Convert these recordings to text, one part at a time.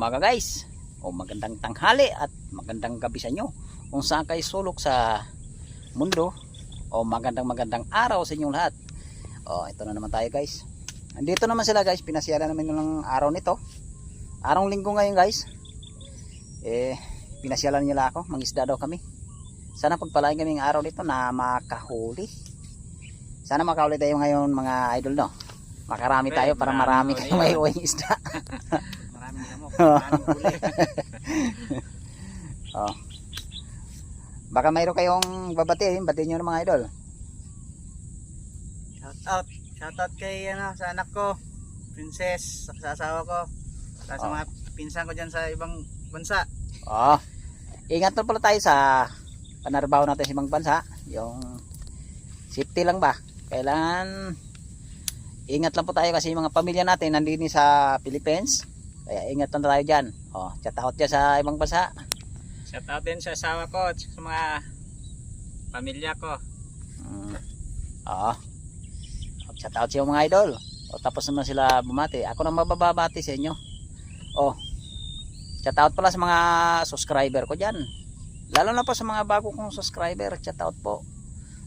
umaga guys, o magandang tanghali at magandang gabi sa inyo kung saan kayo sulok sa mundo, o magandang araw sa inyong lahat. O ito na naman tayo guys, andito naman sila guys, pinasyalan namin ng araw nito, araw linggo ngayon guys. Pinasyalan nila ako, mangisda daw kami. Sana pagpalain kami ng araw nito na makahuli. Sana makahuli tayo ngayon mga idol, no? Makarami tayo para marami kayo may uwing isda. Marami mo, maraming huli. Oh. Baka mayroon kayong babatiin, batiin nyo ng mga idol. Shout out kay sa anak ko, Princess, sa asawa ko, sa mga pinsan ko dyan sa ibang bansa. Oh. Ingat na pala tayo sa panarbaho natin sa ibang bansa. Yung safety lang ba? Kailangan ingat lang po tayo kasi yung mga pamilya natin nandini sa Philippines. Kaya ingat lang tayo dyan. Oh, shout out dyan sa ibang bansa. Shout out din sa asawa ko at sa mga pamilya ko. Oh. Shout out sa mga idol. O, tapos naman sila bumati. Ako na mababati sa inyo. Oh. Shout out pala sa mga subscriber ko dyan. Lalo na po sa mga bago kong subscriber. Shout out po.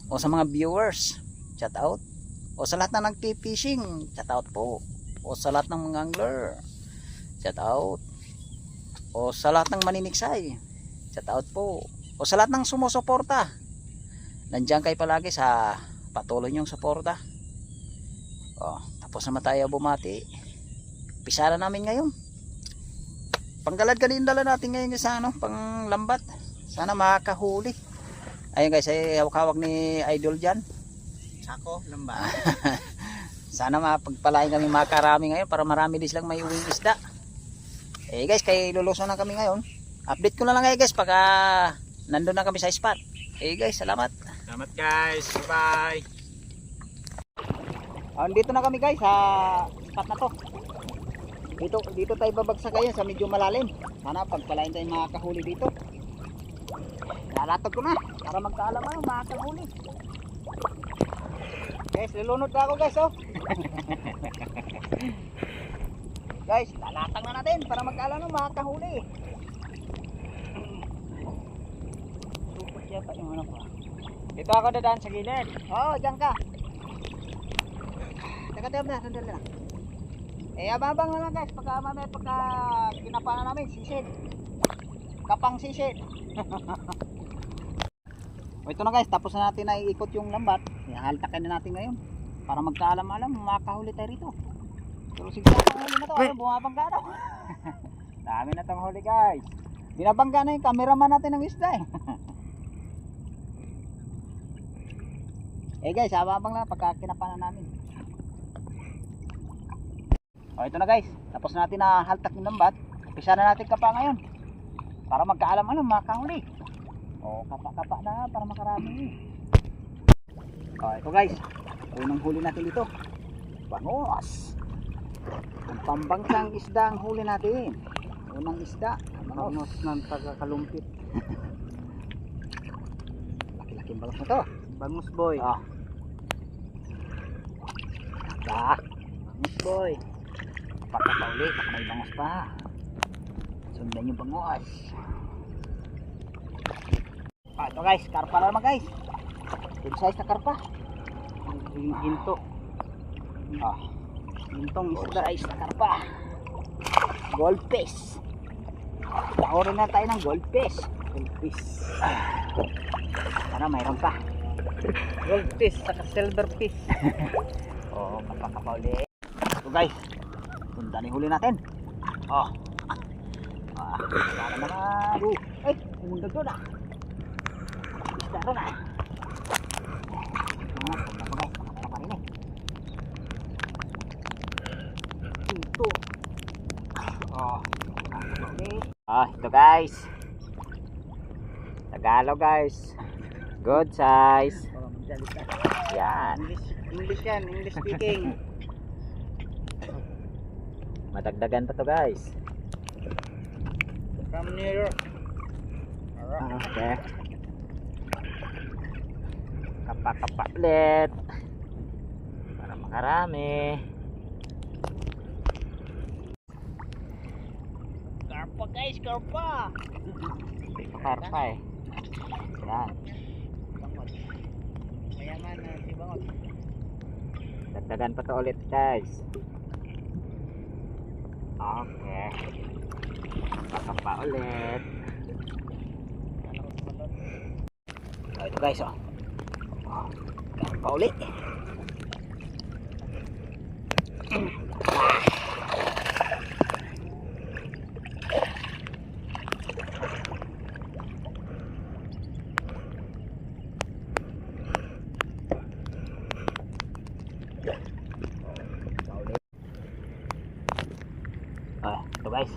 O sa mga viewers. Shout out. O sa lahat na nag-fishing. Shout out po. O sa lahat ng mga angler. Shout out. O sa lahat ng maniniksay. Shout out po. O sa lahat ng sumusuporta. Nandiyan kayo palagi sa patuloy niyong suporta. O, tapos naman tayo bumati. Pisara namin ngayon. Panggalad ka din dala natin ngayon sa panglambat. Sana makahuli. Ayun guys, ay hawak-hawak ni idol dyan. Sako, lambat. Sana mapagpalain kami makarami ngayon para marami din silang may uwing isda. Guys, kay luluso na kami ngayon. Update ko na lang guys pagka nandun na kami sa spot. Guys, salamat. Salamat guys. Bye. Dito na kami guys sa spot na to. Dito tayo babagsak ngayon sa medyo malalim. Sana pagpalain tayo makakahuli dito. Lalatag ko na para magkaalam makakahuli. Guys, lulunod na ako guys, oh. Guys, lalatang na natin para magkaalam makakahuli. Supot yata yung ko. Dito ako dadaan sa gilid. Oo, dyan ka. Teka na, sandali na. Abang na lang guys, pagka kinapa na namin, sisid. Kapang sisid. Ito na guys, tapos na natin na iikot yung lambat. Haltakin na natin ngayon para magkaalam-alam, makahuli tayo rito. Pero siguro ang huli na to, bumabangga daw. Dami na tong huli guys. Binabangga na yung cameraman natin ng isda guys, abang na pagka kinapa na namin. Ito na guys, tapos natin na haltak yung lambat. Umpisa na natin kapa ngayon para magkaalam-alam, makahuli. Kapa-kapa na para makarami. Ito guys, unang huli natin dito, bangos. Ang pambangsang isda ang huli natin. Unang isda, bangos ng taga-kalumpit. Laki-laking bangos na to. Bangus boy. Bangus boy. Pagkakauli, baka may bangos pa. Sundan yung bangos. Ito guys, karpa na naman guys. Good size na karpa. Ginto. Gintong isda ay na karpa. Goldfish. Taorin na tayo ng goldfish. Sana mayroon pa. Goldfish saka silverfish. Kapakapauli. Ito guys, punta ni huli natin. Sana naman. Ay, pumunta doon isda ron ito guys, Tagalog guys, good size. Yan, English yan, English speaking. madagdagan pa to guys. From New York. Okay, kapa ulit para makarami. Karpa guys, karpa. Karpa eh. Yan. Bangot. Mayaman na si Bangot. Dagdagan pa to ulit guys. Okay. Pasok pa ulit. Oh, ito guys oh. Ganun pa ulit. Ah, ito guys.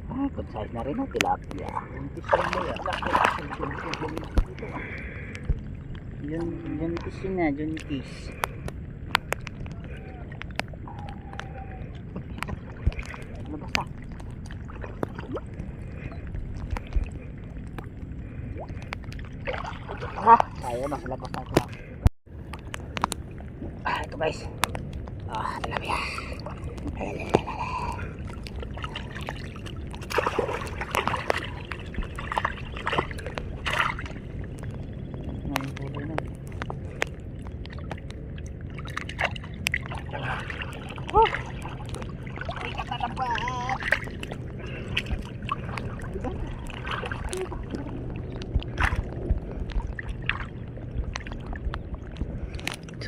Ah, good size na rin oh, tilapia. Juntis yun na, juntis. Labas na. Ah, ayaw na, labas na ito. Ah, ito guys. Ah, tilapia.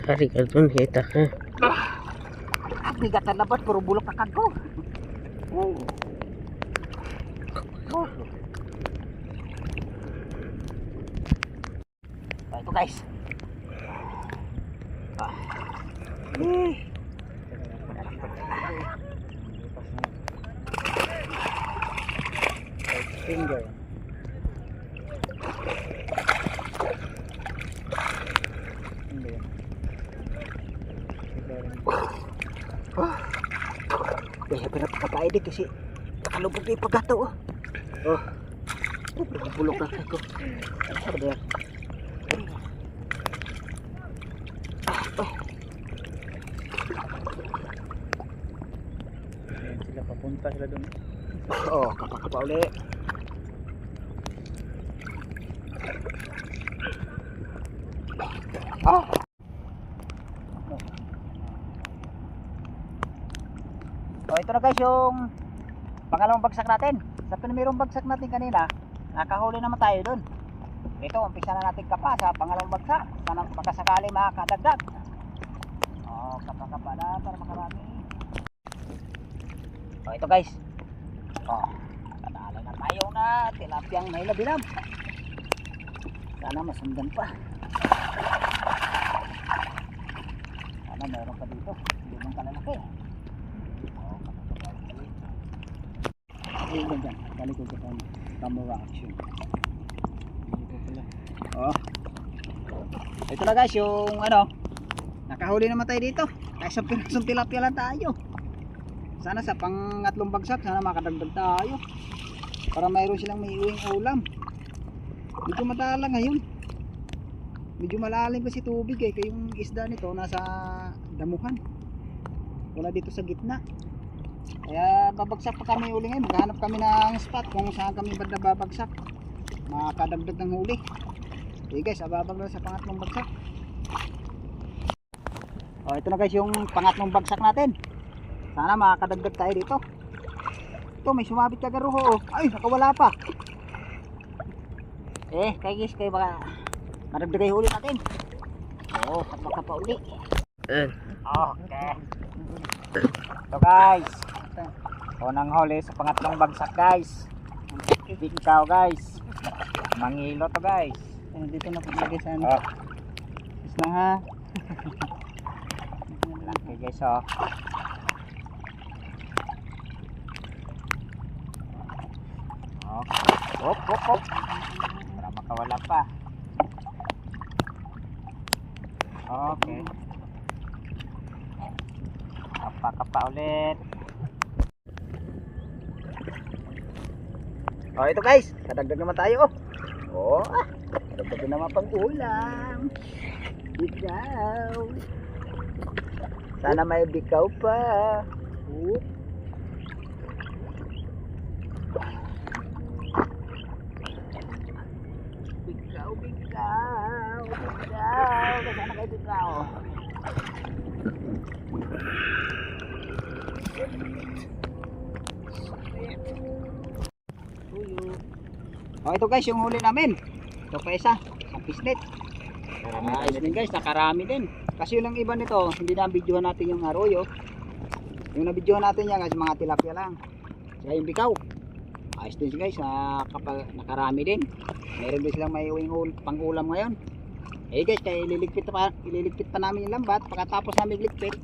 Sorry ka dun, hita ka. Bigat na labat, puro bulok kakag ko. Oh. Ah, ito guys. Ah. Finger. Kaya pinapakapain dito si nakalubog na yung pagkataw oh. Oh. Bulok na ako. Ano ba yan? Ayan sila, papunta sila doon. Oh, kapakapa ulit. Ah. Oh, ito na guys yung pangalawang bagsak natin. Sa pinamirong bagsak natin kanina, nakahuli naman tayo dun. Ito, umpisa na natin kapa sa pangalawang bagsak. Sana makasakali makakadagdag. Oh, kapa-kapa na para makarami. Oh, ito guys. Oh, nadala na tayo na tilapiyang may labilab. Sana masundan pa. Sana meron pa dito. Hindi mong kalalaki. Ayun dyan, balik ko sa camera action. Dito pala. Oh. Ito na guys yung ano. Nakahuli naman tayo dito. Kahit sa pirasong tilapia lang tayo. Sana sa pangatlong bagsak sana makadagdag tayo. Para mayroon silang may iuwing ulam. Medyo madala ngayon. Medyo malalim kasi tubig eh. Kaya yung isda nito nasa damuhan. Wala dito sa gitna. Kaya babagsak pa kami uli ngayon. Maghanap kami ng spot kung saan kami banda babagsak. Makadagdag ng huli. Okay guys, ababag na sa pangatlong bagsak. Oh, ito na guys yung pangatlong bagsak natin. Sana makakadagdag tayo dito. Ito may sumabit ka garuho. Ay, nakawala pa. Kaya guys, kayo baka madagdag kayo huli natin. Oo, kapaka pa uli. Okay. Ito guys. Unang huli sa pangatlong bagsak guys. Ikaw guys. Mangilo to guys. Dito na paglagay sa ano. Oh. Is na ha. Okay guys oh. Okay. Hop hop hop. Para makawala pa. Okay. Kapa ulit. Oh, ito guys. Kadagdag naman tayo. Oh, kadagdag naman pang ulam. Bikaw. Sana may bikaw pa. Bingkaw. Bingkaw. Nasaan na kayo bingkaw? Oh, ito guys yung huli namin. Ito pa isa, isang pisnet. Ayos din guys, nakarami din. Kasi yung iba nito, hindi na videohan natin yung arroyo. Yung na-videohan natin yan guys, mga tilapia lang. Saka yung bikaw. Ayos din guys, nakarami din. Meron din silang may uwing pang-ulam ngayon. Eh guys, kaya ililigpit pa namin yung lambat. Pagkatapos namin ligpit,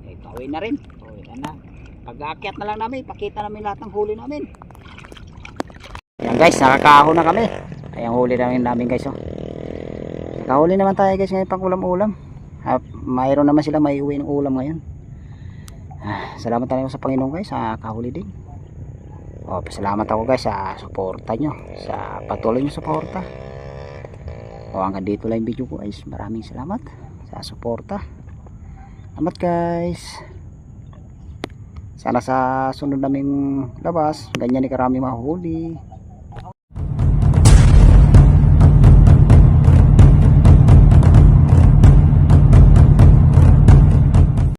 eh pauwi na rin. Pauwi na. Pag-aakyat na lang namin, pakita namin lahat ng huli namin. Ayan guys, nakakaho na kami. Ayan huli namin guys. Oh. Nakahuli naman tayo guys ngayon pang ulam-ulam. Mayroon naman sila may uwi ng ulam ngayon. Salamat tayo sa Panginoon guys sa kahuli din. Pasalamat ako guys sa suporta nyo. Sa patuloy nyo suporta. Hanggang dito lang yung video ko guys. Maraming salamat sa suporta. Salamat guys. Sana sa sunod naming labas ganyan ni karami mahuli.